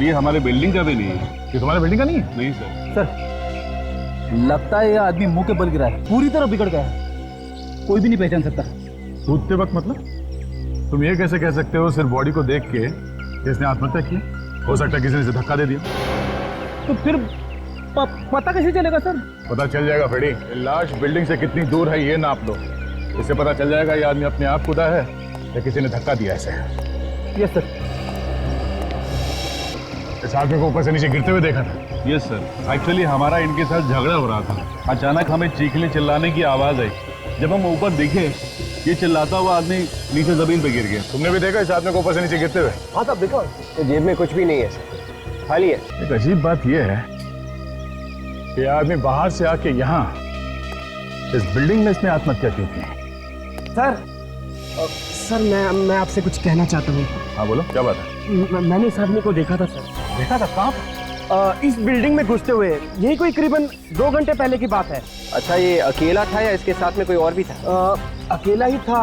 ये हमारे बिल्डिंग का भी नहीं है। ये तुम्हारे बिल्डिंग का नहीं है? नहीं सर। सर लगता है ये आदमी मुंह के बल गिरा है, पूरी तरह बिगड़ गया है, कोई भी नहीं पहचान सकता। कूदते वक्त मतलब? तुम ये कैसे कह सकते हो सिर्फ बॉडी को देख के किसने आत्महत्या की? हो सकता है किसी ने इसे धक्का दे दिया। तो फिर पता कैसे चलेगा सर? पता चल जाएगा फ्रेडी। लाश बिल्डिंग से कितनी दूर है ये नाप लो, इससे पता चल जाएगा ये आदमी अपने आप कूदा है या किसी ने धक्का दिया इसे। Yes sir. इस आदमी को ऊपर से नीचे गिरते हुए देखा था? Yes sir. एक्चुअली हमारा इनके साथ झगड़ा हो रहा था। अचानक हमें चीखने चिल्लाने की आवाज आई। जब हम ऊपर दिखे, ये चिल्लाता हुआ आदमी नीचे जमीन पे गिर गया। तुमने भी देखा इस आदमी को ऊपर से नीचे गिरते हुए? हाँ साहब देखो, तो जेब में कुछ भी नहीं है सर, खाली है। एक अजीब बात यह है कि आदमी बाहर से आके यहाँ इस बिल्डिंग में इसने आत्महत्या क्यों की? सर मैं आपसे कुछ कहना चाहता हूँ। हाँ बोलो, क्या बात है? मैंने इस आदमी को देखा था सर। देखा था? कहाँ पे? इस बिल्डिंग में घुसते हुए, यही कोई करीबन 2 घंटे पहले की बात है। अच्छा, ये अकेला था या इसके साथ में कोई और भी था? अकेला ही था,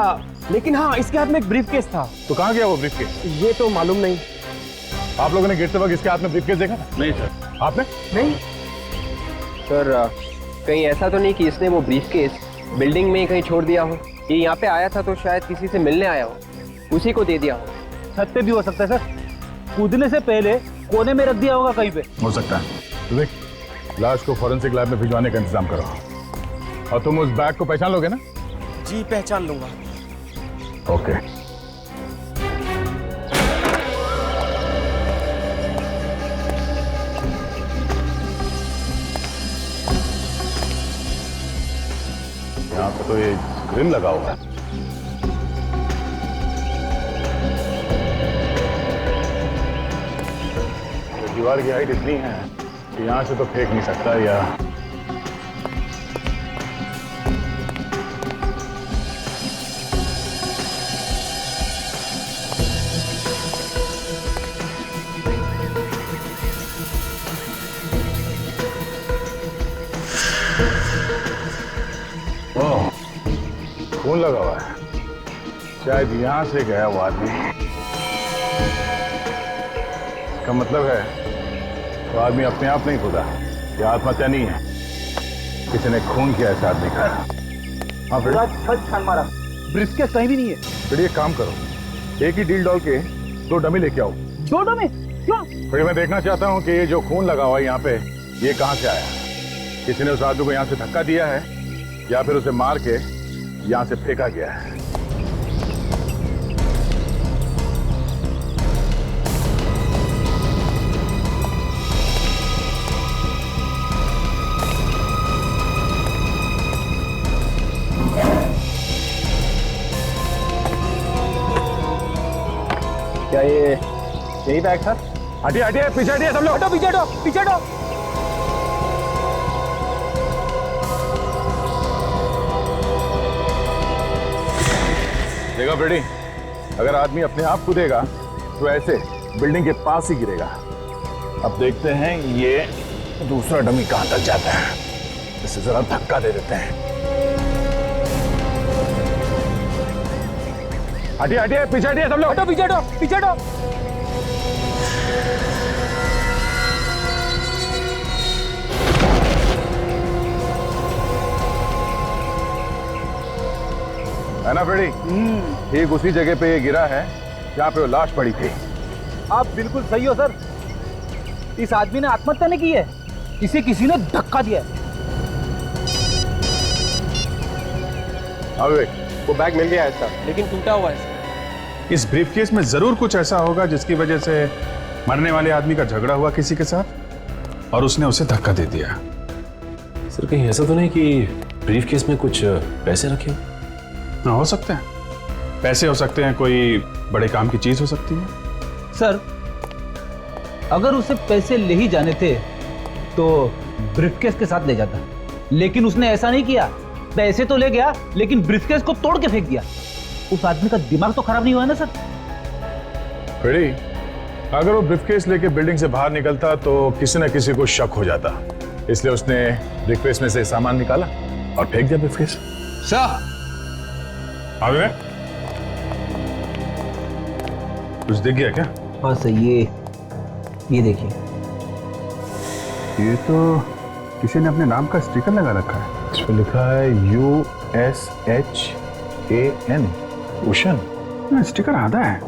लेकिन हाँ इसके हाथ में एक ब्रीफकेस था। तो कहाँ गया वो ब्रीफकेस? ये तो मालूम नहीं। आप लोगों ने गिरते वक्त इसके हाथ में ब्रीफकेस देखा था? नहीं सर। आपने? नहीं सर कहीं ऐसा तो नहीं कि इसने वो ब्रीफकेस बिल्डिंग में ही कहीं छोड़ दिया हो? ये यहाँ पे आया था तो शायद किसी से मिलने आया हो, उसी को दे दिया हो। छत पे भी हो सकता है सर, कूदने से पहले कोने में रख दिया होगा कहीं पे। हो सकता है। तो देख, लाश को फॉरेंसिक लैब में भिजवाने का इंतजाम करो। और तुम उस बैग को पहचान लोगे ना? जी पहचान लूंगा। ओके। यहाँ पे तो ये ग्रिल लगा हुआ है। दीवार की हाइट इतनी है कि यहाँ से तो फेंक नहीं सकता या ओह, खून लगा हुआ है। शायद यहाँ से गया वो आदमी। इसका मतलब है तो आदमी अपने आप नहीं कूदा, ये आत्महत्या नहीं है, किसी ने खून किया इस आदमी का। हाँ पूरा छत छान मारा, ब्रीफकेस कहीं भी नहीं है। फिर एक काम करो, एक ही डील डॉल के 2 डमी लेके आओ। 2 डमी? क्यों? फिर मैं देखना चाहता हूँ कि ये जो खून लगा हुआ है यहाँ पे, ये कहाँ से आया? किसी ने उस आदमी को यहाँ से धक्का दिया है या फिर उसे मार के यहाँ से फेंका गया है। क्या ये यही बैग था? हटिए हटिए, पीछे हटिए सब लोग। हटो पीछे हटो, पीछे हटो। देखा फ्रेडी, अगर आदमी अपने आप कूदेगा तो ऐसे बिल्डिंग के पास ही गिरेगा। अब देखते हैं ये दूसरा डमी कहां तक जाता है, इसे जरा धक्का दे देते हैं। हटिए हटिए, पीछे हटिए सब लोग। हटो पीछे हटो, पीछे हटो। है ना फ्रेडी? ठीक उसी जगह पे ये गिरा है जहां पे वो लाश पड़ी थी। आप बिल्कुल सही हो सर, इस आदमी ने आत्महत्या नहीं की है, इसे किसी ने धक्का दिया है। अब वो बैग मिल गया है सर, लेकिन टूटा हुआ है सर। इस ब्रीफकेस में जरूर कुछ ऐसा होगा जिसकी वजह से मरने वाले आदमी का झगड़ा हुआ किसी के साथ और उसने उसे धक्का दे दिया। सर कहीं ऐसा तो नहीं कि ब्रीफकेस में कुछ पैसे रखे? हाँ, हो सकते हैं, पैसे हो सकते हैं, कोई बड़े काम की चीज हो सकती है। सर अगर उसे पैसे ले ही जाने थे तो ब्रीफकेस के साथ ले जाता, लेकिन उसने ऐसा नहीं किया। पैसे तो ले गया लेकिन ब्रीफकेस को तोड़ के फेंक दिया। उस आदमी का दिमाग तो खराब नहीं हुआ ना सर? फ्रेडी, अगर वो ब्रीफकेस लेके बिल्डिंग से बाहर निकलता तो किसी न किसी को शक हो जाता, इसलिए उसने ब्रीफकेस में से सामान निकाला और फेंक दिया ब्रीफकेस। सर आगे कुछ दिख गया क्या? हाँ सही, ये ये देखिए। ये तो किसी ने अपने नाम का स्टिकर लगा रखा है। इस पे लिखा है USHAN, उशन। स्टिकर आधा है।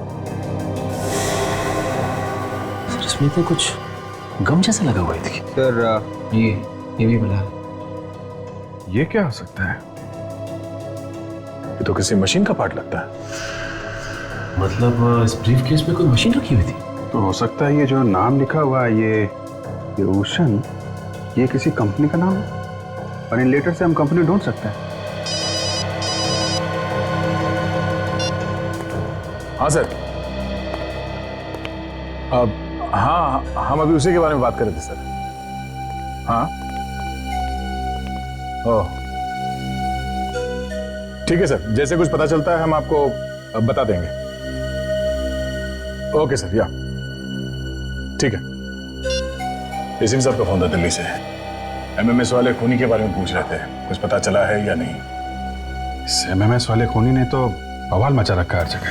सर इसमें तो कुछ गम जैसा लगा हुआ है। देखिए सर ये भी मिला। ये क्या हो सकता है? ये तो किसी मशीन का पार्ट लगता है। मतलब इस ब्रीफ केस में कोई मशीन रखी हुई थी। तो हो सकता है ये जो नाम लिखा हुआ है ये ओशन, ये किसी कंपनी का नाम है और इन लेटर से हम कंपनी ढूंढ सकते हैं। हाँ सर। अब हाँ, हम अभी उसी के बारे में बात कर रहे थे सर। हाँ ओह ठीक है सर, जैसे कुछ पता चलता है हम आपको बता देंगे। ओके सर, या ठीक है। इसी साहब का फोन था दिल्ली से। MMS वाले खूनी के बारे में पूछ रहे थे, कुछ पता चला है या नहीं? इस MMS वाले खूनी ने तो बवाल मचा रखा है हर जगह।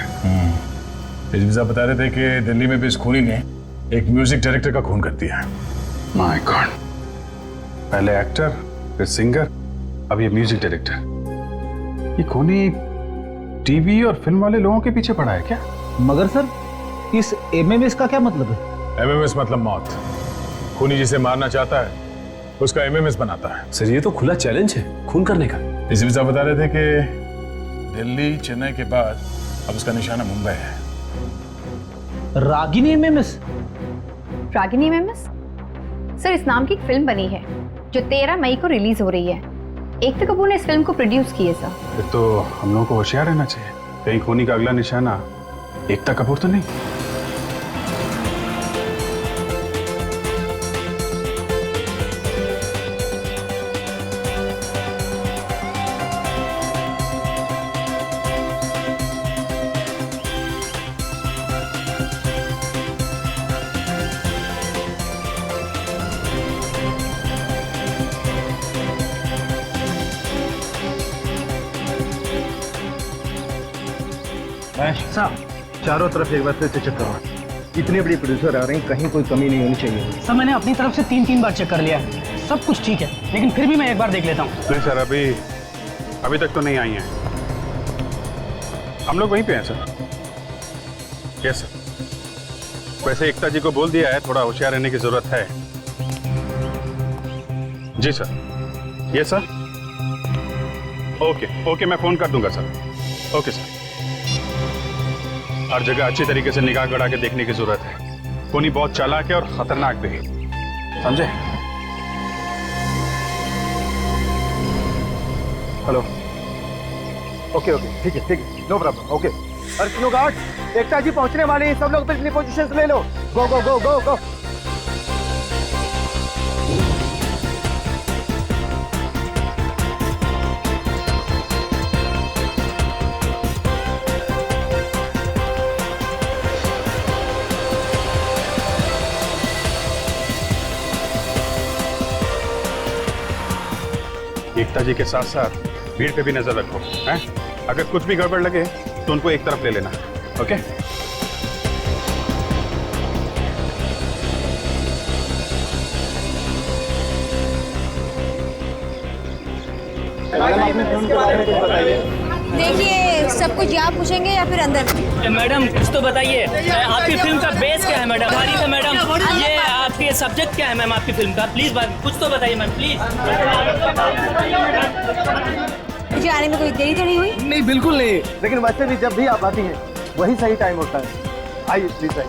एसपी साहब बता रहे थे कि दिल्ली में भी इस खूनी ने एक म्यूजिक डायरेक्टर का खून कर दिया है। माय गॉड, पहले एक्टर, फिर सिंगर, अब ये म्यूजिक डायरेक्टर। ये खूनी टीवी और फिल्म वाले लोगों के पीछे पड़ा है क्या? मगर सर इस MMS का क्या मतलब है? MMS मतलब मौत। खूनी जिसे मारना चाहता है उसका MMS बनाता है। सर ये तो खुला चैलेंज है खून करने का। एसपी साहब बता रहे थे कि दिल्ली चेन्नई के बाद अब उसका निशाना मुंबई है। Ragini MMS? Ragini MMS? Sir इस नाम की एक फिल्म बनी है जो 13 मई को रिलीज हो रही है। एकता कपूर ने इस फिल्म को प्रोड्यूस की है सर। फिर तो हम लोगों को होशियार रहना चाहिए, कहीं खूनी का अगला निशाना एकता कपूर तो नहीं। साहब चारों तरफ एक बार फिर से चेक करो। इतने बड़े प्रोड्यूसर आ रहे हैं, कहीं कोई कमी नहीं होनी चाहिए। सर मैंने अपनी तरफ से 3 बार चेक कर लिया है, सब कुछ ठीक है, लेकिन फिर भी मैं एक बार देख लेता हूँ। नहीं सर, अभी तक तो नहीं आई हैं। हम लोग वहीं पे हैं सर। Yes sir. वैसे एकता जी को बोल दिया है, थोड़ा होशियार रहने की जरूरत है। जी सर। Yes sir. ओके मैं फोन कर दूंगा सर। Okay sir. हर जगह अच्छी तरीके से निगाह गड़ा के देखने की जरूरत है। खूनी बहुत चालाक है और खतरनाक भी है, समझे? हेलो। ओके ठीक है नो प्रॉब्लम। ओके और तीनों गार्ड, एकता जी पहुंचने वाले हैं, सब लोग अपनी पोजीशंस ले लो। गो गो गो गो गो। एकता जी के साथ साथ भीड़ पे भी नजर रखो, हैं? अगर कुछ भी गड़बड़ लगे तो उनको एक तरफ ले लेना, ओके? देखिए सब कुछ यहाँ पूछेंगे या फिर अंदर? मैडम कुछ तो बताइए, आपकी फिल्म का बेस क्या है मैडम? तारीख है मैडम, ये आपके सब्जेक्ट क्या है मैम आपकी फिल्म का? प्लीज कुछ तो बताइए मैम प्लीज। मुझे आने में कोई देरी तो नहीं हुई? नहीं बिल्कुल नहीं, लेकिन वैसे भी जब भी आप आती हैं वही सही टाइम होता है। आइए प्लीज आइए।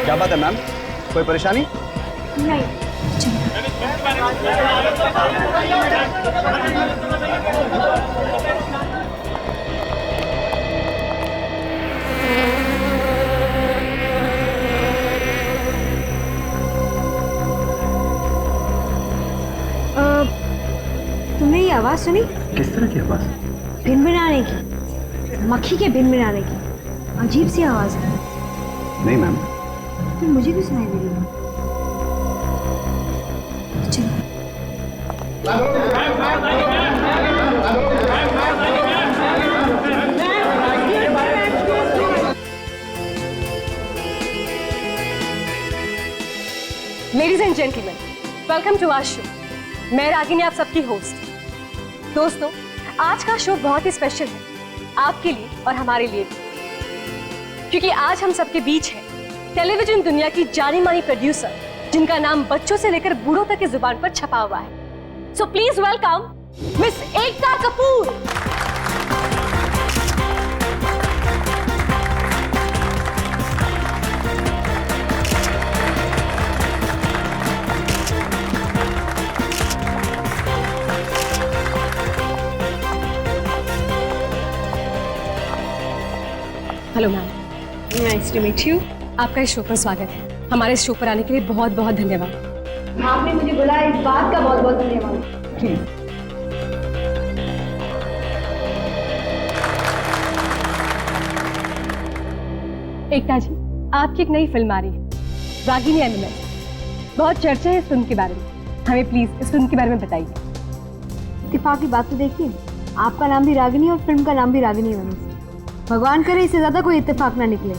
क्या बात है मैम, कोई परेशानी? नहीं। तुमने ये आवाज सुनी? किस तरह की आवाज? भिनभिनाने की, मक्खी के भिनभिनाने की। अजीब सी आवाज है। नहीं मैम। तो मुझे भी सुनाई दे रही है। चलो। Ladies and gentleman, welcome to our show. मैं रागिनी, आप सबकी होस्ट। दोस्तों, आज का शो बहुत ही स्पेशल है आपके लिए और हमारे लिए भी, क्योंकि आज हम सबके बीच है टेलीविजन दुनिया की जानी मानी प्रोड्यूसर, जिनका नाम बच्चों से लेकर बूढ़ों तक की जुबान पर छपा हुआ है। So please welcome miss Ekta Kapoor. Hello ma'am, nice to meet you. आपका इस शो पर स्वागत है। हमारे इस शो पर आने के लिए बहुत बहुत धन्यवाद। आपने मुझे बुलाया, इस बात का बहुत बहुत धन्यवाद। एकता जी, आपकी एक नई फिल्म आ रही है, रागिनी एमएमएस। बहुत चर्चा है इस फिल्म के बारे में, हमें प्लीज इस फिल्म के बारे में बताइए। इत्तेफाक की बात तो देखिए, आपका नाम भी रागिनी और फिल्म का नाम भी रागिनी एमएमएस। भगवान करे इससे ज्यादा कोई इत्तेफाक ना निकले।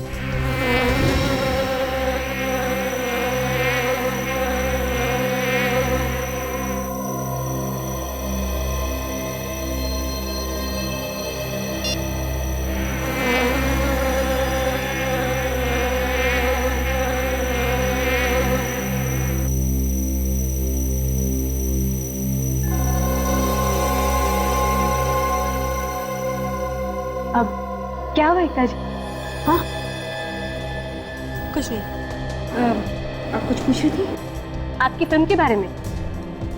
अब क्या हुआ एकता जी? हाँ, कुछ नहीं। आप कुछ पूछ रही थी? आपकी फिल्म के बारे में।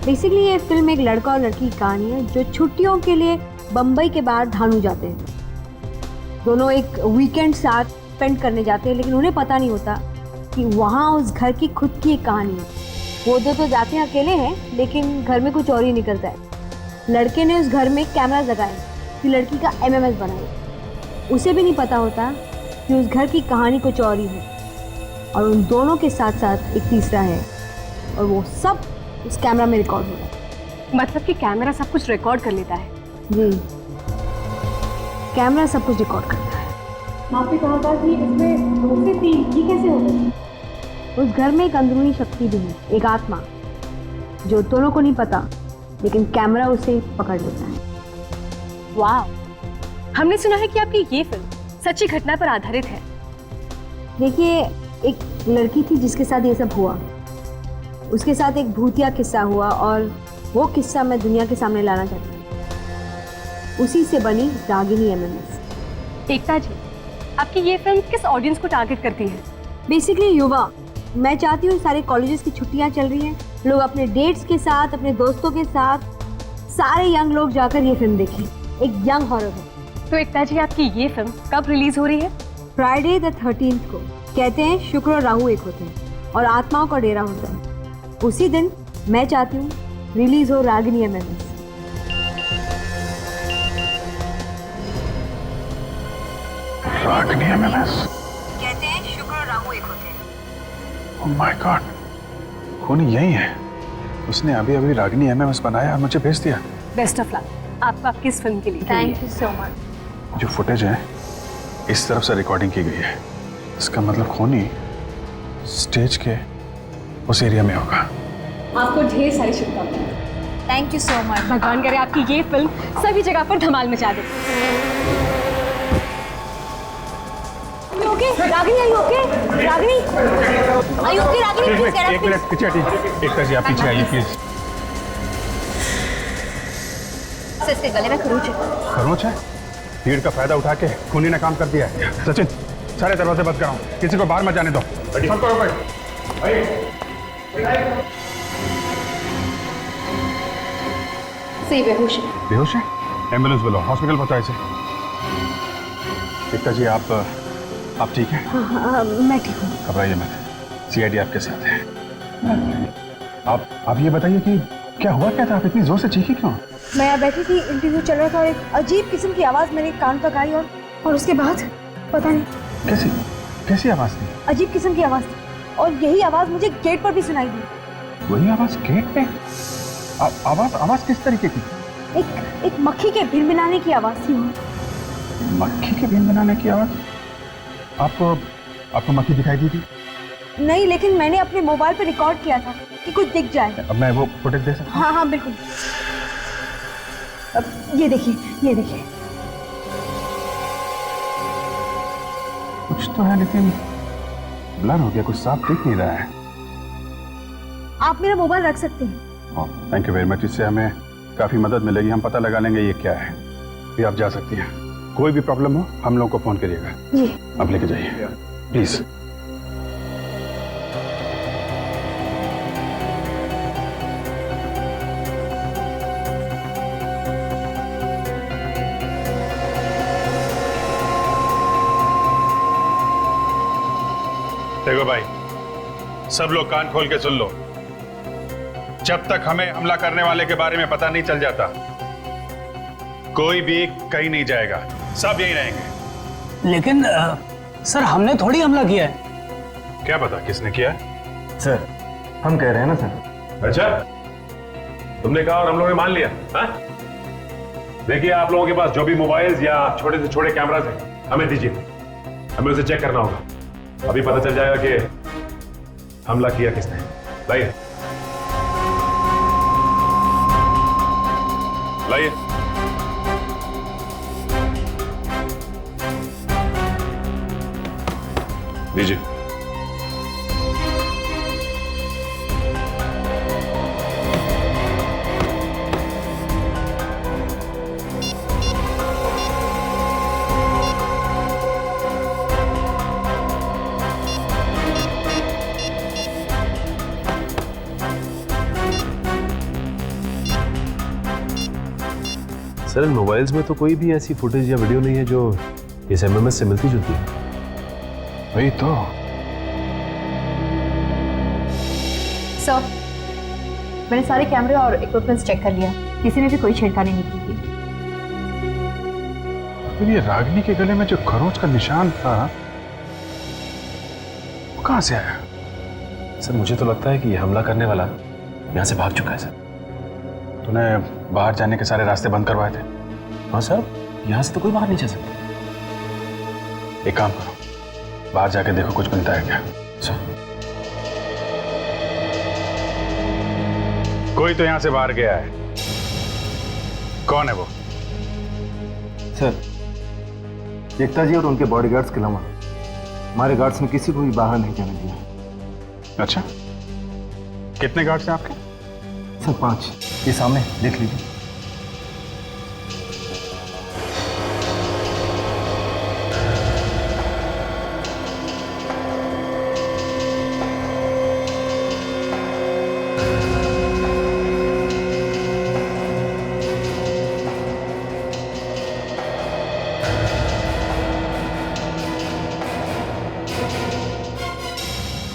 बेसिकली ये फिल्म एक लड़का और लड़की की कहानी है जो छुट्टियों के लिए बम्बई के बाहर धानू जाते हैं। दोनों एक वीकेंड साथ स्पेंड करने जाते हैं, लेकिन उन्हें पता नहीं होता कि वहाँ उस घर की खुद की एक कहानी है। वो दो तो जाते हैं अकेले हैं, लेकिन घर में कुछ और ही निकलता है। लड़के ने उस घर में कैमरा लगाए कि लड़की का एमएमएस बनाए। उसे भी नहीं पता होता कि उस घर की कहानी कुछ और ही है, और उन दोनों के साथ साथ एक तीसरा है, और वो सब उस कैमरा में रिकॉर्ड हो रहा है। मतलब कि कैमरा सब कुछ रिकॉर्ड कर लेता है? जी, कैमरा सब कुछ रिकॉर्ड करता है। आपने कहा था कि इसमें 2 से 3, ये कैसे हो गई? उस घर में एक अंदरूनी शक्ति भी है, एक आत्मा, जो दोनों को नहीं पता, लेकिन कैमरा उसे पकड़ लेता है। वाह, हमने सुना है कि आपकी ये फिल्म सच्ची घटना पर आधारित है। देखिए, एक लड़की थी जिसके साथ ये सब हुआ। उसके साथ एक भूतिया किस्सा हुआ, और वो किस्सा मैं दुनिया के सामने लाना चाहती हूँ। उसी से बनी रागिनी एमएमएस। एकता जी, आपकी ये फिल्म किस ऑडियंस को टारगेट करती है? बेसिकली युवा। मैं चाहती हूँ सारे कॉलेजेस की छुट्टियाँ चल रही हैं, लोग अपने डेट्स के साथ, अपने दोस्तों के साथ, सारे यंग लोग जाकर ये फिल्म देखें। एक यंग हॉरर है। तो एकता जी, आपकी ये फिल्म कब रिलीज हो रही है? फ्राइडे द 13th को। कहते हैं शुक्र और राहु एक होते हैं, और आत्माओं का डेरा होता है। उसी दिन मैं चाहती हूँ रिलीज हो रागिनी एमएमएस। रागिनी एमएमएस। कहते हैं शुक्र और राहु एक होते हैं। ओह माय गॉड, खूनी यही है। उसने अभी अभी रागिनी एमएमएस बनाया और मुझे भेज दिया। बेस्ट ऑफ लक आपको आपकी इस फिल्म के लिए। Thank you so much. जो फुटेज है इस तरफ से रिकॉर्डिंग की गई है, इसका मतलब खूनी स्टेज के उस एरिया में होगा। आपको ढेर सारी शुभकामनाएं। Thank you so much. भगवान करे आपकी ये फिल्म सभी जगह पर धमाल मचा दे। Ragini, are you okay? Ragini, are you okay? Ragini, please get up, एक मिनट पीछे हटिए। एकता जी, आप पीछे आइए प्लीज। इसके गले में खरोच है। खरोच है? भीड़ का फायदा उठा के खूनी ने काम कर दिया है। सचिन, सारे दरवाजे बंद कराओ, किसी को बाहर मत जाने दो। सबको रोको। सही बेहोश है। बेहोश है? एम्बुलेंस बुलाओ, हॉस्पिटल पहुंचाओ इसे। एकता जी, आप ठीक हैं? हाँ, मैं ठीक हूँ। घबराइए मत, सीआईडी आपके साथ है। आप ये बताइए कि क्या हुआ, क्या था? आप इतनी जोर से चीखी क्यों? मैं यहाँ बैठी थी, इंटरव्यू चल रहा था, और एक अजीब किस्म की आवाज़ मेरे कान तक आई, और उसके बाद पता नहीं कैसी आवाज़ थी? अजीब किस्म की आवाज़ थी, और यही आवाज़ मुझे गेट पर भी सुनाई दी। वही आवाज़ गेट पे? आवाज़ किस तरीके की? एक मक्खी के भिनभिनाने की आवाज़ थी। मक्खी के भिनभिनाने की आवाज़? आपको मक्खी दिखाई दी थी? नहीं, लेकिन मैंने अपने मोबाइल पे रिकॉर्ड किया था कि कुछ दिख जाए। अब मैं वो फुटेज दे सकता हाँ हाँ बिल्कुल। अब ये देखिए, ये देखिए। कुछ तो है लेकिन ब्लर हो गया, कुछ साफ दिख नहीं रहा है। आप मेरा मोबाइल रख सकते हैं। थैंक यू वेरी मच, इससे हमें काफ़ी मदद मिलेगी, हम पता लगा लेंगे ये क्या है। भी आप जा सकती हैं, कोई भी प्रॉब्लम हो हम लोग को फ़ोन करिएगा। जी। आप लेके जाइए प्लीज़। देखो भाई, सब लोग कान खोल के सुन लो। जब तक हमें हमला करने वाले के बारे में पता नहीं चल जाता, कोई भी कहीं नहीं जाएगा, सब यहीं रहेंगे। लेकिन सर, हमने थोड़ी हमला किया है। क्या पता किसने किया? सर हम कह रहे हैं ना सर। अच्छा, तुमने कहा और हम लोगों ने मान लिया? हाँ? देखिए, आप लोगों के पास जो भी मोबाइल्स या छोटे से छोटे कैमरास हैं, हमें दीजिए, हमें उसे चेक करना होगा। अभी पता चल जाएगा कि हमला किया किसने। लाइए लाइए। दीजिए। सर, इन मोबाइल्स में तो कोई भी ऐसी फुटेज या वीडियो नहीं है जो इस एमएमएस से मिलती जुलती है। वही तो। सर, मैंने सारे कैमरे और इक्विपमेंट्स चेक कर लिया, किसी ने भी कोई छेड़खानी नहीं की थी। ये रागिनी के गले में जो खरोंच का निशान था, वो कहां से आया? सर, मुझे तो लगता है कि ये हमला करने वाला यहाँ से भाग चुका है। सर, तूने बाहर जाने के सारे रास्ते बंद करवाए थे? हाँ सर, यहाँ से तो कोई बाहर नहीं जा सकता। एक काम करो, बाहर जाके देखो कुछ बनता है क्या। सर, कोई तो यहाँ से बाहर गया है। कौन है वो? सर, एकता जी और उनके बॉडीगार्ड्स के अलावा हमारे गार्ड्स ने किसी को भी बाहर नहीं जाने दिया। अच्छा, कितने गार्ड्स हैं आपके? सर 5, ये सामने देख लीजिए।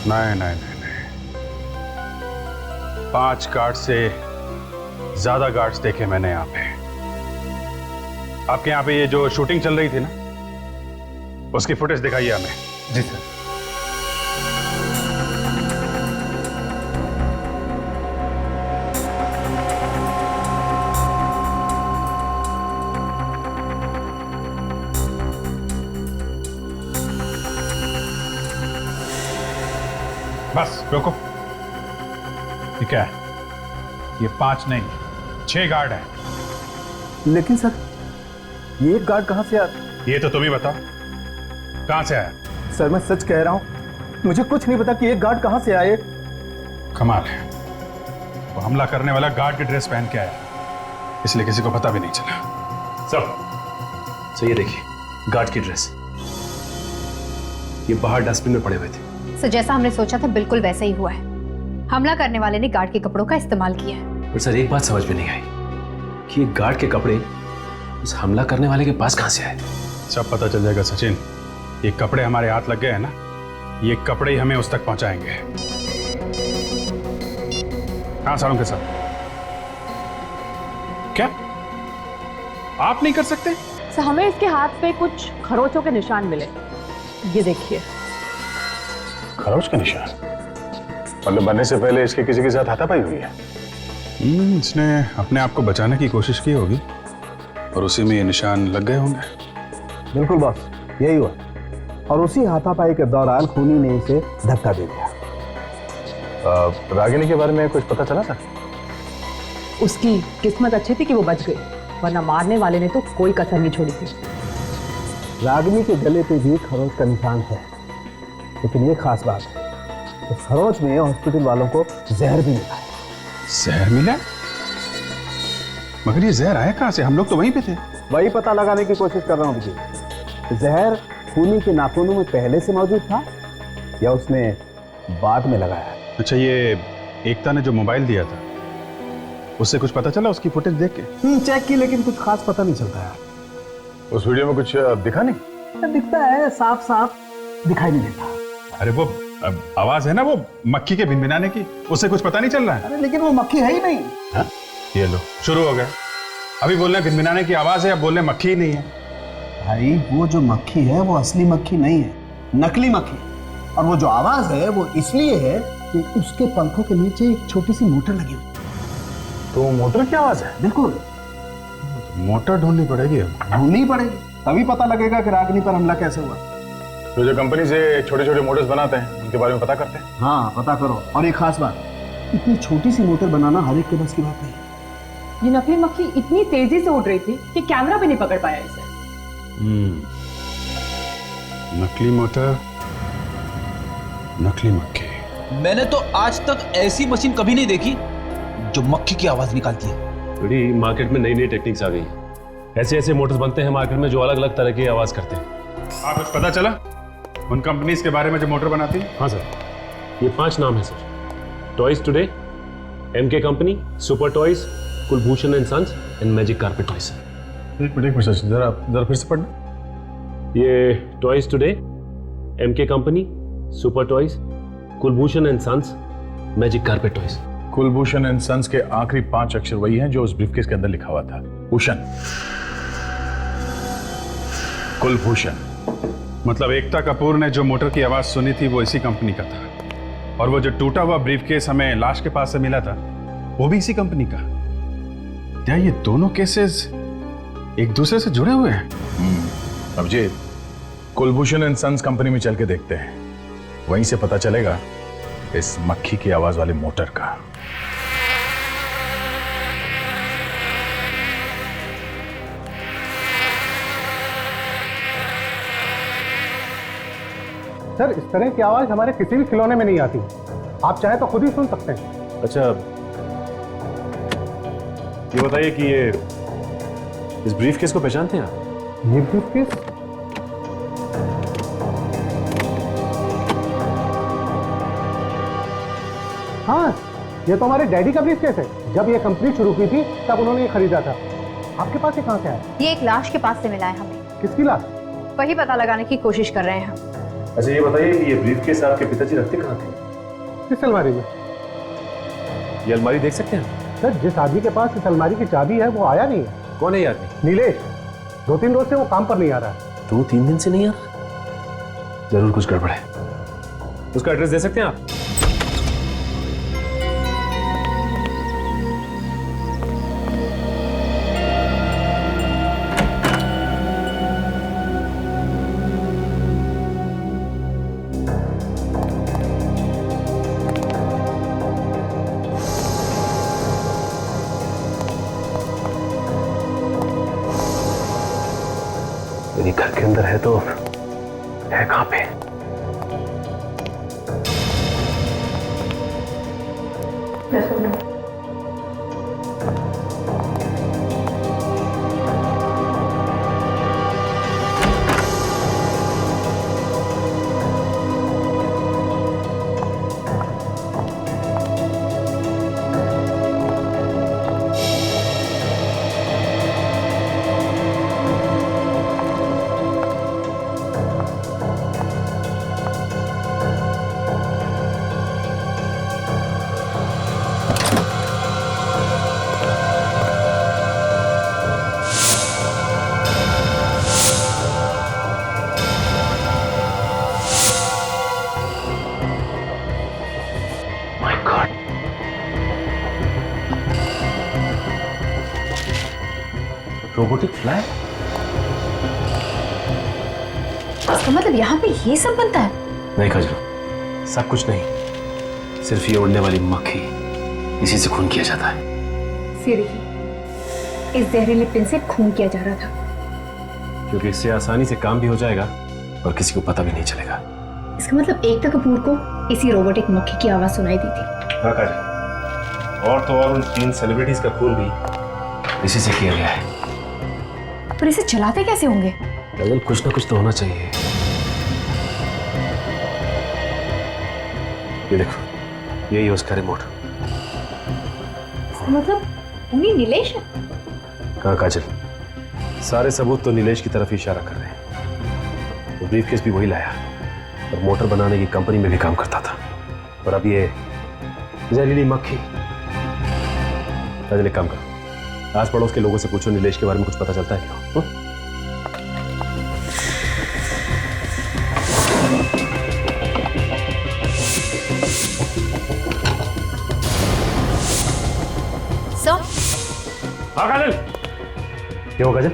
नहीं नहीं नहीं नहीं, 5 गार्ड से ज्यादा गार्ड्स देखे मैंने यहाँ पे। आपके यहाँ पे ये जो शूटिंग चल रही थी ना, उसकी फुटेज दिखाइए हमें। जी सर। बस रोको। ठीक है, ये 5 नहीं 6 गार्ड हैं। लेकिन सर, ये एक गार्ड कहां से आया? ये तो तुम ही बताओ, कहां से आया? सर मैं सच कह रहा हूं, मुझे कुछ नहीं पता कि एक गार्ड कहां से आए। कमाल है, वो हमला करने वाला गार्ड की ड्रेस पहन के आया, इसलिए किसी को पता भी नहीं चला। सर ये देखिए, गार्ड की ड्रेस, ये बाहर डस्टबिन में पड़े हुए थे। सर, जैसा हमने सोचा था बिल्कुल वैसा ही हुआ है। हमला करने वाले ने गार्ड के कपड़ों का इस्तेमाल किया है। पर सर, एक बात समझ में नहीं आई कि ये गार्ड के कपड़े उस हमला करने वाले के पास कहां से आए? सब पता चल जाएगा सचिन। ये कपड़े हमारे हाथ लग गए हैं ना, ये कपड़े ही हमें उस तक पहुंचाएंगे। हाँ, सारों के साथ। क्या आप नहीं कर सकते? सर, हमें इसके हाथ पे कुछ खरोचों के निशान मिले, ये देखिए। खरोच के निशान? मतलब बनने से पहले इसके किसी के साथ हाथापाई हुई है? इसने अपने आप को बचाने की कोशिश की होगी और उसी में ये निशान लग गए होंगे। बिल्कुल बॉस, यही हुआ। और उसी हाथापाई के दौरान खूनी ने इसे धक्का दे दिया। रागिनी के बारे में कुछ पता चला था? उसकी किस्मत अच्छी थी कि वो बच गई, वरना मारने वाले ने तो कोई कसर नहीं छोड़ी थी। रागिनी के गले पे भी खरोच का निशान है, लेकिन ये खास बात है, तो खरोच में हॉस्पिटल वालों को जहर भी मिला है। जहर मिला? मगर ये जहर आया कहाँ से? हम लोग तो वहीं पे थे। वही पता लगाने की कोशिश कर रहा हूँ विजय। जहर खूनी के नाखूनों में पहले से मौजूद था या उसने बाद में लगाया? अच्छा, ये एकता ने जो मोबाइल दिया था उससे कुछ पता चला? उसकी फुटेज देख के चेक की, लेकिन कुछ खास पता नहीं चलता है। उस वीडियो में कुछ दिखा नहीं? दिखता है, साफ साफ दिखाई नहीं देता। अरे वो आवाज है ना वो मक्खी के भिनभिनाने की, उससे कुछ पता नहीं चल रहा है? अरे लेकिन वो मक्खी है ही नहीं। हा? ये लो शुरू हो गए। अभी बोल रहे हैं भिनभिनाने की आवाज है, अब बोल रहे हैं मक्खी ही नहीं है। भाई वो जो मक्खी है वो असली मक्खी नहीं है, नकली मक्खी। और वो जो आवाज है वो इसलिए है कि उसके पंखों के नीचे एक छोटी सी मोटर लगी हुई। तो मोटर की आवाज है? बिल्कुल। मोटर ढूंढनी पड़ेगी, अब ढूंढनी पड़ेगी, तभी पता लगेगा कि रागिनी पर हमला कैसे हुआ। तो जो कंपनी से छोटे छोटे मोटर्स बनाते हैं उनके बारे में पता करते हैं। हाँ पता करो। और एक खास बात, इतनी छोटी सी मोटर बनाना हर एक के बस की बात नहीं। ये नकली मक्खी इतनी तेजी से उड़ रही थी कि कैमरा भी नहीं पकड़ पाया इसे। नकली मोटर, नकली मक्खी। मैंने तो आज तक ऐसी मशीन कभी नहीं देखी जो मक्खी की आवाज निकालती है। थोड़ी मार्केट में नई नई टेक्निक्स आ गई हैं। ऐसे ऐसे मोटर्स बनते हैं मार्केट में जो अलग अलग तरह की आवाज करते हैं। आप कुछ पता चला उन कंपनीज के बारे में जो मोटर बनाती है? हाँ सर, ये 5 नाम है sir. Toys today, MK company, super toys, Kulbhushan and sons and magic carpet toys. एक मिनट जरा फिर से पढ़ना। ये toys today, MK company, super toys, Kulbhushan and sons, magic carpet toys. Kulbhushan and sons के आखिरी 5 अक्षर वही हैं जो उस ब्रीफकेस के अंदर लिखा हुआ था, भूषण, कुलभूषण। मतलब एकता कपूर ने जो मोटर की आवाज सुनी थी वो इसी कंपनी का था, और वो जो टूटा हुआ ब्रीफकेस हमें लाश के पास से मिला था वो भी इसी कंपनी का। क्या ये दोनों केसेस एक दूसरे से जुड़े हुए हैं? अब जी कुलभूषण एंड सन्स कंपनी में चल के देखते हैं, वहीं से पता चलेगा इस मक्खी की आवाज वाले मोटर का। सर इस तरह की आवाज हमारे किसी भी खिलौने में नहीं आती, आप चाहे तो खुद ही सुन सकते हैं। अच्छा, ये बताइए कि ये इस ब्रीफकेस को पहचानते हैं आप? ये ब्रीफकेस? हाँ, ये तो हमारे डैडी का ब्रीफकेस है। जब ये कंपनी शुरू की थी तब उन्होंने ये खरीदा था। आपके पास ये कहाँ से आया? ये एक लाश के पास से मिला है हमें। किसकी लाश? वही पता लगाने की कोशिश कर रहे हैं हम। अच्छा, ये बताइए कि ये ब्रीफकेस आपके पिताजी रखते कहाँ थे? किस अलमारी में? ये अलमारी देख सकते हैं? सर जिस आदमी के पास इस अलमारी की चाबी है वो आया नहीं है। कौन है ये आदमी? नीलेश। 2-3 रोज से वो काम पर नहीं आ रहा है। 2-3 दिन से नहीं आ रहा? जरूर कुछ गड़बड़ है। उसका एड्रेस दे सकते हैं आप? मेरे घर के अंदर है तो है कहां पे? Robotic fly? इसका मतलब यहाँ पे ये सब बनता है? नहीं खजरो, सब कुछ नहीं। सिर्फ ये उड़ने वाली मक्खी, इसी से खून किया जाता है। ये देखिए, इस जहरीले पिन से खून किया जा रहा था। क्योंकि इससे आसानी से काम भी हो जाएगा और किसी को पता भी नहीं चलेगा। इसका मतलब एकता कपूर को इसी रोबोटिक मक्खी की आवाज सुनाई दी थी। हाँ काजल, और तो और उन 3 सेलिब्रिटीज का खून भी इसी से किया गया है। पर इसे चलाते कैसे होंगे? काजल, कुछ ना कुछ तो होना चाहिए। ये देखो, यही है उसका रिमोट। मतलब उन्हीं नीलेश है? कहाँ काजल, सारे सबूत तो नीलेश की तरफ ही इशारा कर रहे हैं। वो ब्रीफकेस भी वही लाया और मोटर बनाने की कंपनी में भी काम करता था। और अब ये जहरीली मक्खी। काजल, एक काम करो, आस पड़ोस के लोगों से पूछो नीलेश के बारे में कुछ पता चलता है क्या? हाँ काजल। क्या हुआ काजल?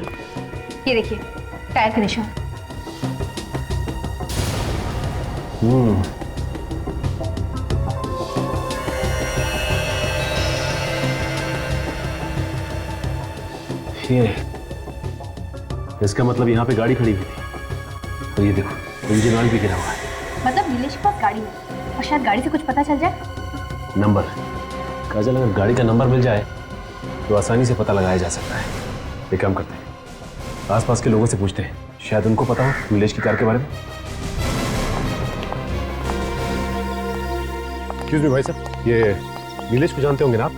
ये देखिए, टायर का निशान। ये इसका मतलब यहाँ पे गाड़ी खड़ी हुई थी। और ये देखो, इंजन ऑयल भी गिरा हुआ है। मतलब नीलेश के पास गाड़ी है और शायद गाड़ी से कुछ पता चल जाए। नंबर काजल, अगर गाड़ी का नंबर मिल जाए तो आसानी से पता लगाया जा सकता है। एक काम करते हैं, आसपास के लोगों से पूछते हैं, शायद उनको पता हो नीलेश की कार के बारे में। एक्सक्यूज मी भाई साहब, ये नीलेश को जानते होंगे ना आप?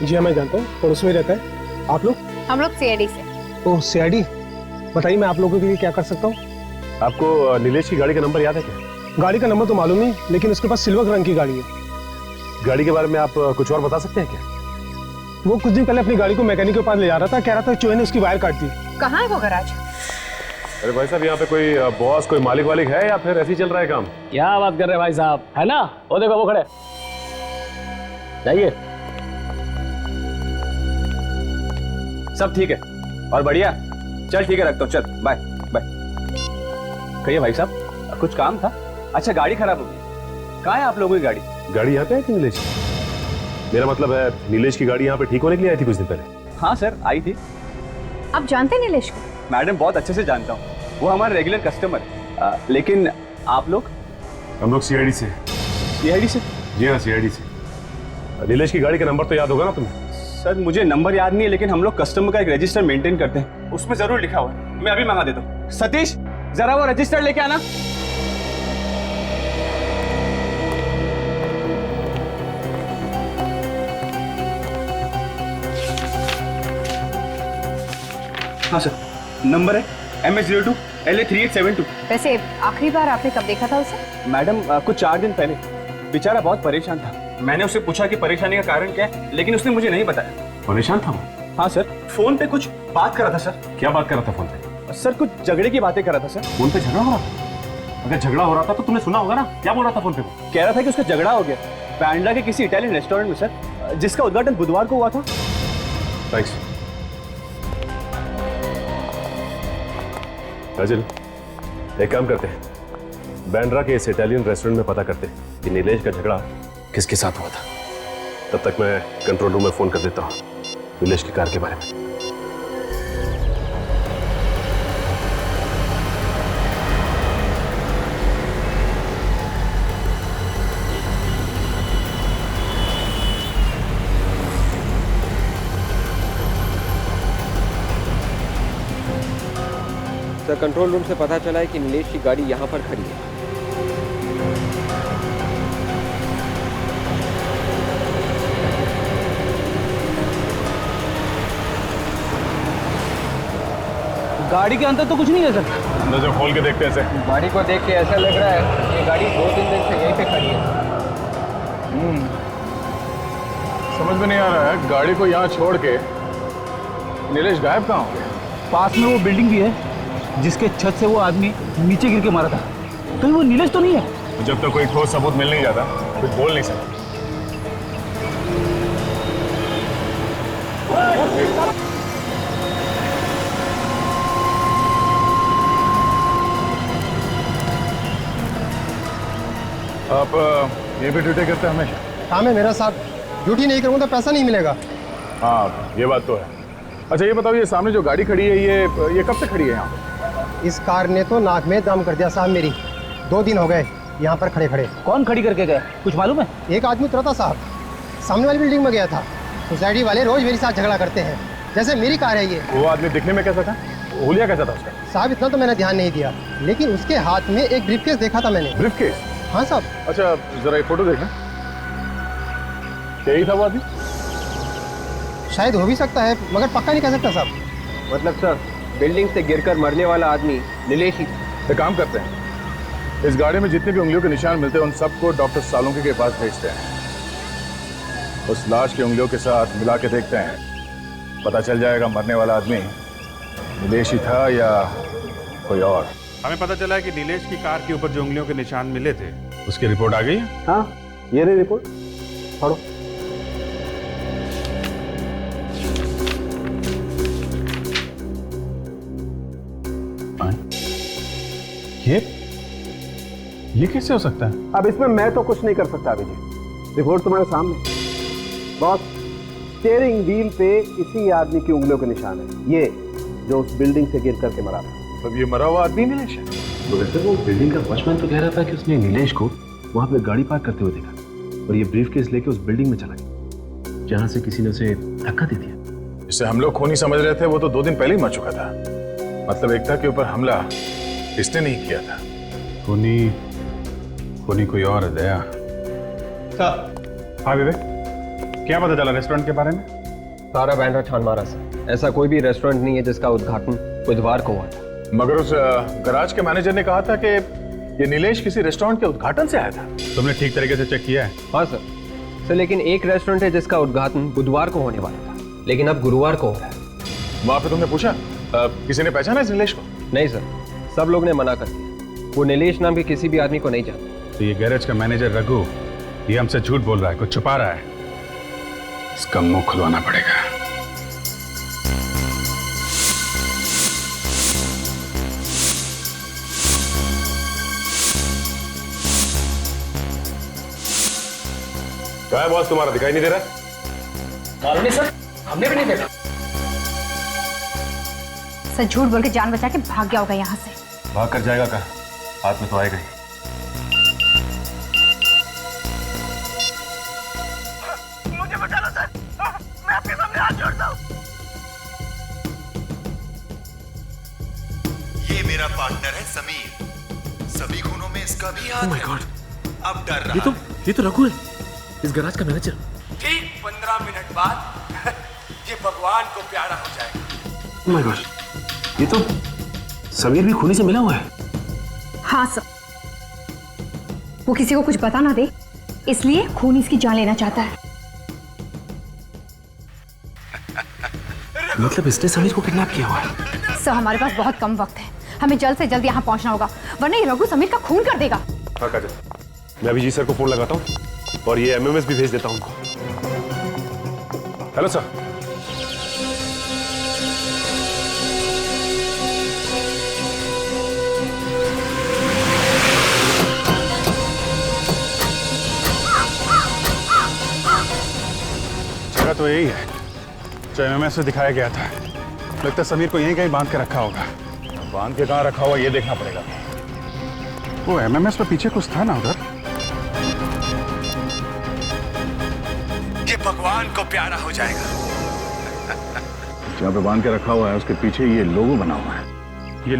जी हाँ, मैं जानता हूँ, पड़ोस में रहता है। आप लोग? हम लोग सीआईडी से। ओह, सीआईडी। बताइए, मैं आप लोगों के लिए क्या कर सकता हूँ? आपको नीलेश की गाड़ी का नंबर याद है क्या? गाड़ी का नंबर तो मालूम नहीं, लेकिन उसके पास सिल्वर रंग की गाड़ी है। गाड़ी के बारे में आप कुछ और बता सकते हैं क्या? वो कुछ दिन पहले अपनी गाड़ी को मैकेनिक के पास ले जा रहा था, कह रहा था चूहे ने उसकी वायर काट दी। कहाँ है वो गैराज? अरे भाई साहब, यहाँ पे कोई बॉस, कोई मालिक वालिक है या फिर ऐसे ही चल रहा है काम? क्या बात कर रहे हैं भाई साहब, है ना? वो देखो, वो खड़े। जाइए। सब ठीक है और बढ़िया। चल ठीक है, रखता हूँ। चल, बाय बाय। कहिए भाई साहब, कुछ काम था? अच्छा, गाड़ी खराब हो गई। कहाँ है आप लोगों की गाड़ी? गाड़ी यहाँ पे आई थी नीलेश की? मेरा मतलब है, नीलेश की गाड़ी यहाँ पे ठीक होने के लिए आई थी कुछ दिन पहले। हाँ सर, आई थी। आप जानते हैं नीलेश को? मैडम, बहुत अच्छे से जानता हूँ, वो हमारे रेगुलर कस्टमर है। लेकिन आप लोग? हम लोग सीआईडी से। सीआईडी से? जी हाँ, सीआईडी से। नीलेश की गाड़ी का नंबर तो याद होगा ना तुम्हें? सर, मुझे नंबर याद नहीं है, लेकिन हम लोग कस्टमर का एक रजिस्टर मेंटेन करते हैं, उसमें जरूर लिखा हुआ है। मैं अभी मंगा देता हूँ। सतीश, जरा वो रजिस्टर लेके आना। हाँ सर, नंबर है MS02 LA3872। वैसे आखिरी बार आपने कब देखा था उसे? मैडम, कुछ 4 दिन पहले। बेचारा बहुत परेशान था। मैंने उससे पूछा कि परेशानी का कारण क्या है, लेकिन उसने मुझे नहीं बताया। परेशान था वो? हाँ सर, फोन पे कुछ बात कर रहा था सर। क्या बात कर रहा था फोन पे? सर, कुछ झगड़े की बातें कर रहा था सर। फोन पे झगड़ा हो रहा था? अगर झगड़ा हो रहा था तो तुमने सुना होगा ना? क्या बोल रहा था फोन पे वो? कह रहा था कि उसका झगड़ा हो गया बांद्रा के किसी इटालियन रेस्टोरेंट में सर, जिसका उद्घाटन बुधवार को हुआ था। थैंक्स। काजल, एक काम करते हैं, बांद्रा के इस इटालियन रेस्टोरेंट में पता करते हैं कि नीलेश का झगड़ा किसके साथ हुआ था। तब तक मैं कंट्रोल रूम में फोन कर देता हूँ नीलेश की कार के बारे में। सर, कंट्रोल रूम से पता चला है कि नीलेश की गाड़ी यहाँ पर खड़ी है। गाड़ी के अंदर तो कुछ नहीं है सर। अंदर जो खोल के देखते हैं ऐसे। गाड़ी को देख के ऐसा लग रहा है ये गाड़ी 2-3 दिन से यहीं पे खड़ी है। समझ में नहीं आ रहा है, गाड़ी को यहाँ छोड़ के नीलेश गायब कहाँ हो गया? पास में वो बिल्डिंग भी है जिसके छत से वो आदमी नीचे गिर के मारा था। कहीं वो नीलेश तो नहीं है? जब तक कोई ठोस सबूत मिल नहीं जाता कुछ बोल नहीं सकता। आप ये भी ड्यूटी करते हैं हमेशा? काम है मेरा साहब, ड्यूटी नहीं करूँगा तो पैसा नहीं मिलेगा। हाँ ये बात तो है। अच्छा ये बताओ, ये सामने जो गाड़ी खड़ी है ये कब से खड़ी है यहाँ पे? इस कार ने तो नाक में दम कर दिया साहब मेरी। 2 दिन हो गए यहाँ पर खड़े खड़े। कौन खड़ी करके गया, कुछ मालूम है? एक आदमी उतरा था साहब, सामने वाली बिल्डिंग में गया था। सोसाइटी वाले रोज मेरे साथ झगड़ा करते हैं, जैसे मेरी कार है ये। वो आदमी दिखने में कैसा था? हुलिया कैसा था उसका? साहब इतना तो मैंने ध्यान नहीं दिया, लेकिन उसके हाथ में एक ब्रीफकेस देखा था मैंने। ब्रीफकेस? हाँ साहब। अच्छा जरा ये फोटो देखना, यही था वो आदमी? शायद हो भी सकता है, मगर पक्का नहीं कह सकता साहब। मतलब सर, बिल्डिंग से गिरकर मरने वाला आदमी नीलेश ही। एक काम करते हैं, इस गाड़ी में जितने भी उंगलियों के निशान मिलते हैं उन सबको डॉक्टर सालुंके के पास भेजते हैं। उस लाश की उंगलियों के साथ मिला के देखते हैं, पता चल जाएगा मरने वाला आदमी नीलेश ही था या कोई और। हमें पता चला है कि नीलेश की कार के ऊपर जो उंगलियों के निशान मिले थे उसकी रिपोर्ट आ गई है। हाँ ये रही रिपोर्ट, पढ़ो। ये कैसे हो सकता है? अब इसमें मैं तो कुछ नहीं कर सकता अभिजीत, रिपोर्ट तुम्हारे सामने। बॉस, स्टीयरिंग व्हील पे इसी आदमी की उंगलियों के निशान है, ये जो उस बिल्डिंग से गिर करके मरा था। अब ये मरा हुआ आदमी नीलेश है? तो वैसे वो बिल्डिंग का वॉचमैन तो कह रहा था कि उसने नीलेश को वहां पे गाड़ी पार्क करते हुए देखा और ये ब्रीफकेस लेके उस बिल्डिंग में चला गया जहां से किसी ने उसे धक्का दे दिया। जिसे हम लोग खूनी समझ रहे थे वो तो 2 दिन पहले ही मर चुका था। मतलब एकता के ऊपर हमला इसने नहीं किया था। खूनी कोई और है दया। हाँ विवेक, क्या पता चला रेस्टोरेंट के बारे में? सारा बैंडा छान मारा सर, ऐसा कोई भी रेस्टोरेंट नहीं है जिसका उद्घाटन बुधवार को हुआ था। मगर उस गराज के मैनेजर ने कहा था कि ये नीलेश किसी रेस्टोरेंट के उद्घाटन से आया था। तुमने ठीक तरीके से चेक किया है? हाँ सर, लेकिन एक रेस्टोरेंट है जिसका उद्घाटन बुधवार को होने वाला था, लेकिन अब गुरुवार को हो रहा है। वहां पे तुमने पूछा किसी ने पहचाना इस नीलेश को? नहीं सर, सब लोग ने मना कर दिया, वो नीलेश नाम के किसी भी आदमी को नहीं जानते। तो ये गैरेज का मैनेजर रघु ये हमसे झूठ बोल रहा है, कुछ छुपा रहा है। इसका मुंह खुलवाना पड़ेगा। क्या है बॉस, तुम्हारा दिखाई नहीं दे रहा? मालूम नहीं सर, हमने भी नहीं देखा। सर झूठ बोल के जान बचा के भाग गया होगा यहाँ से। भाग कर जाएगा कहाँ? हाथ में तो आएगा ही। मुझे बचा लो सर, मैं आपके सामने हाथ जोड़ता हूँ। ये मेरा पार्टनर है समीर, सभी खूनों में इसका भी हाथ है। अब डर रहा ये तो रघु है, इस गैराज का मैनेजर। ठीक 15 मिनट बाद ये भगवान को प्यारा हो जाएगा। ओह माय गॉड, ये तो समीर भी खूनी से मिला हुआ है। हाँ सर, वो किसी को कुछ बता ना दे, इसलिए खून इसकी जान लेना चाहता है। मतलब इसने समीर को किडनैप किया हुआ है। सर हमारे पास बहुत कम वक्त है, हमें जल्द से जल्द यहाँ पहुँचना होगा, वरना ये रघु समीर का खून कर देगा। हाँ काजल, मैं अभिजीत सर को फोन लगाता हूँ और ये एमएमएस भी भेज देता हूँ उनको। Hello sir. जगह तो यही है जो एमएमएस में दिखाया गया था। लगता है समीर को यहीं कहीं बांध के रखा होगा। बांध के कहाँ रखा हुआ ये देखना पड़ेगा। वो एमएमएस पे पीछे कुछ था ना उधर। ये भगवान को प्यारा हो जाएगा। जहाँ पे बांध के रखा हुआ है उसके पीछे ये लोगो बना हुआ है। ये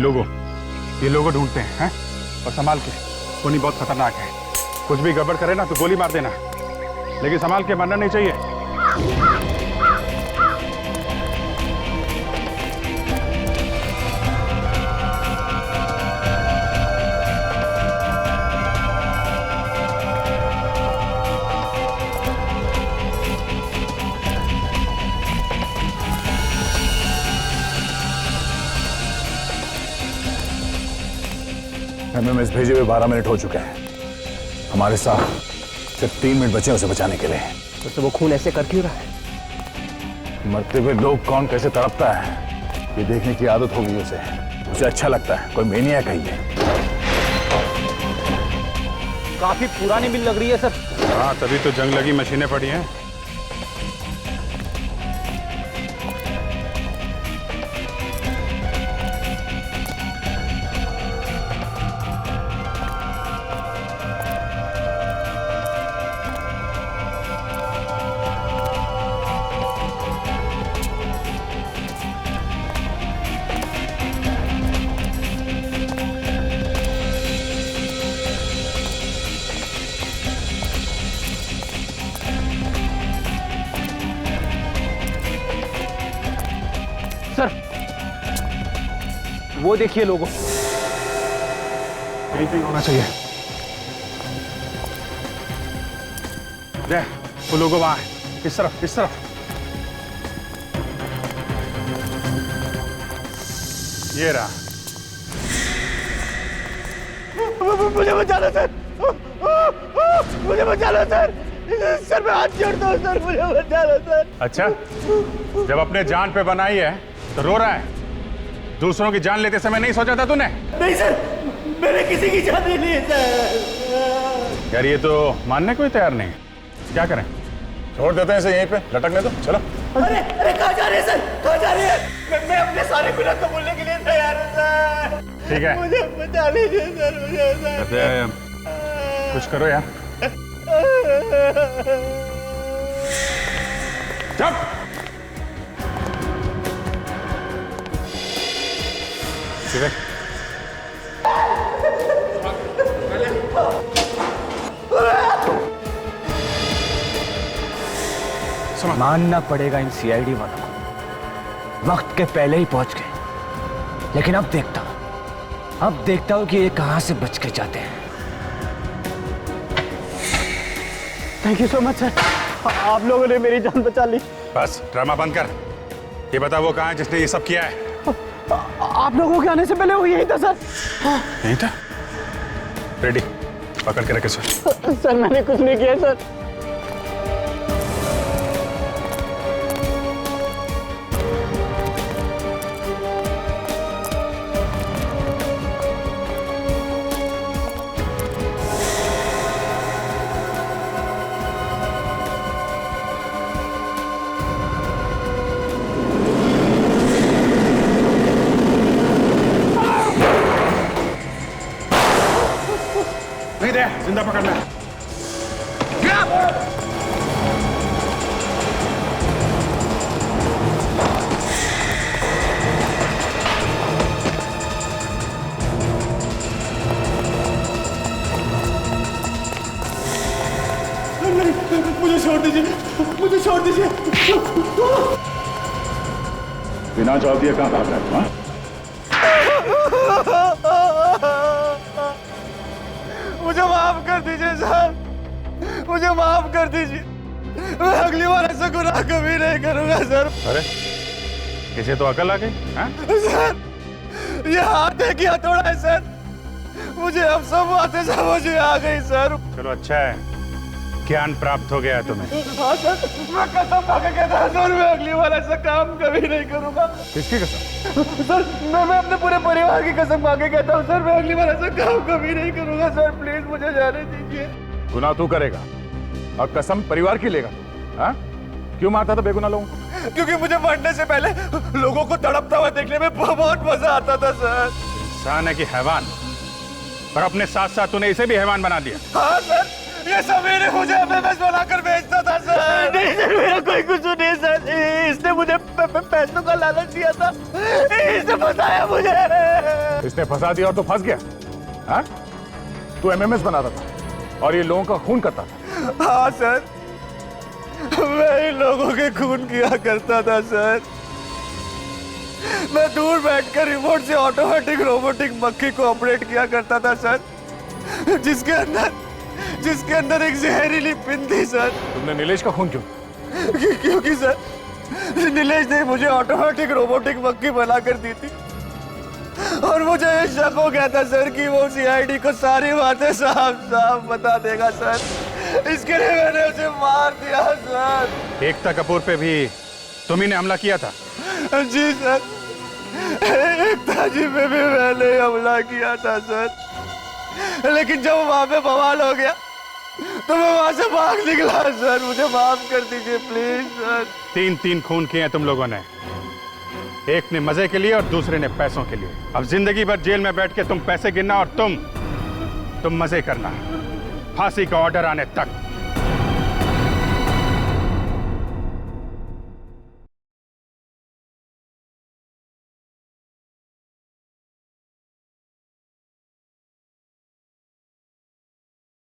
लोगो ढूंढते हैं और संभाल के। खूनी बहुत खतरनाक है, कुछ भी गड़बड़ करे ना तो गोली मार देना, लेकिन संभाल के मारना नहीं चाहिए। एमएमएस भेजे हुए 12 मिनट हो चुके हैं। हमारे साथ सिर्फ 3 मिनट बचे उसे बचाने के लिए। तो वो खून ऐसे कर क्यों रहा है? मरते हुए लोग कौन कैसे तड़पता है ये देखने की आदत होगी उसे अच्छा लगता है। कोई मेनिया कही है। काफी पुरानी मिल लग रही है सर। हाँ, तभी तो जंग लगी मशीनें पड़ी हैं। सर वो देखिए लोगो। यहीं पे होना चाहिए। वो लोगों वहां है, इस तरफ इस तरफ। ये रहा। मुझे बचा लो सर, मुझे बचा लो सर, सर मैं हाथ जोड़ता हूँ सर, मुझे बचा लो सर। अच्छा, जब अपने जान पे बनाई है तो रो रहा है। दूसरों की जान लेते समय नहीं सोचा था तूने? नहीं सर, मैंने किसी की जान नहीं ली है सर। यार ये तो मानने को ही तैयार नहीं। क्या करें? छोड़ देते हैं इसे यहीं पे लटकने दो। चलो। अरे अरे कहाँ जा रहे हैं सर, कहाँ जा रहे हैं? मैं अपने सारे गुनाह को भूलने के लिए तैयार हूँ सर। ठीक है, मुझे बचा लीजिए सर, मुझे कुछ करो यार। चुप। मानना पड़ेगा इन सीआईडी वालों को, वक्त के पहले ही पहुंच गए। लेकिन अब देखता हूं कि ये कहां से बच के जाते हैं। Thank you so much sir, आप लोगों ने मेरी जान बचा ली। बस ड्रामा बंद कर। ये बता वो कहाँ है जिसने ये सब किया है? आप लोगों के आने से पहले वो यही था सर। यही था? रेडी, पकड़ के रखे सर। सर मैंने कुछ नहीं किया सर। नहीं दे, जिंदा पकड़ना। मुझे छोड़ दीजिए, मुझे छोड़ दीजिए। बिना जवाब दिए कहाँ भाग रहा है? मुझे माफ कर दीजिए सर, मुझे माफ कर दीजिए। मैं अगली बार ऐसा गुनाह कभी नहीं करूंगा सर। अरे इसे तो अकल आ गई। सर ये हाथ है कि हथौड़ा है सर? मुझे अब सब बातें समझ में आ गई सर। चलो अच्छा है, ज्ञान प्राप्त हो गया तुम्हें। हाँ सर, मैं कसम खा के कहता हूँ सर, मैं अगली बार ऐसा काम कभी नहीं करूंगा। किसकी कसम? सर मैं अपने पूरे परिवार की कसम खा के कहता हूँ सर, मैं अगली बार ऐसा काम कभी नहीं करूंगा सर। प्लीज मुझे जाने दीजिए। गुनाह तू करेगा और कसम परिवार की लेगा? हाँ? क्यों मारता था बेगुनाह लोगों को? क्योंकि मुझे मरने से पहले लोगों को तड़पता हुआ देखने में बहुत मजा आता था सर। इंसान है कि हैवान, और अपने साथ साथ तूने इसे भी हैवान बना दिया। हाँ सर, ये सभी मुझे एमएमएस बनाकर बेचता था सर। नहीं सर, मेरा कोई कसूर नहीं सर, इसने मुझे पैसों का लालच दिया था, इसने फंसाया मुझे। इसने फंसा दिया और तू फंस गया? हाँ? तू एमएमएस बनाता था और ये लोगों का खून करता था। हाँ सर, मैं इन लोगों के खून किया करता था सर। मैं दूर बैठकर रिमोट से ऑटोमेटिक रोबोटिक मक्खी को ऑपरेट किया करता था सर, जिसके अंदर एक जहरीली पिन थी सर। तुमने नीलेश का खून क्यों? क्योंकि सर नीलेश ने मुझे ऑटोमेटिक रोबोटिक मक्खी बनाकर दी थी, और मुझे ये शक हो गया था सर कि वो सीआईडी को सारी बातें साफ साफ बता देगा सर। इसके लिए मैंने उसे मार दिया सर। एकता कपूर पे भी तुम्ही ने हमला किया था? जी सर, एकता जी पे भी मैंने हमला किया था सर। लेकिन जब वहां पे बवाल हो गया तो मैं वहां से भाग निकला सर। मुझे माफ कर दीजिए प्लीज सर। 3 खून किए हैं तुम लोगों ने, एक ने मजे के लिए और दूसरे ने पैसों के लिए। अब जिंदगी भर जेल में बैठ के तुम पैसे गिनना और तुम मजे करना, फांसी का ऑर्डर आने तक।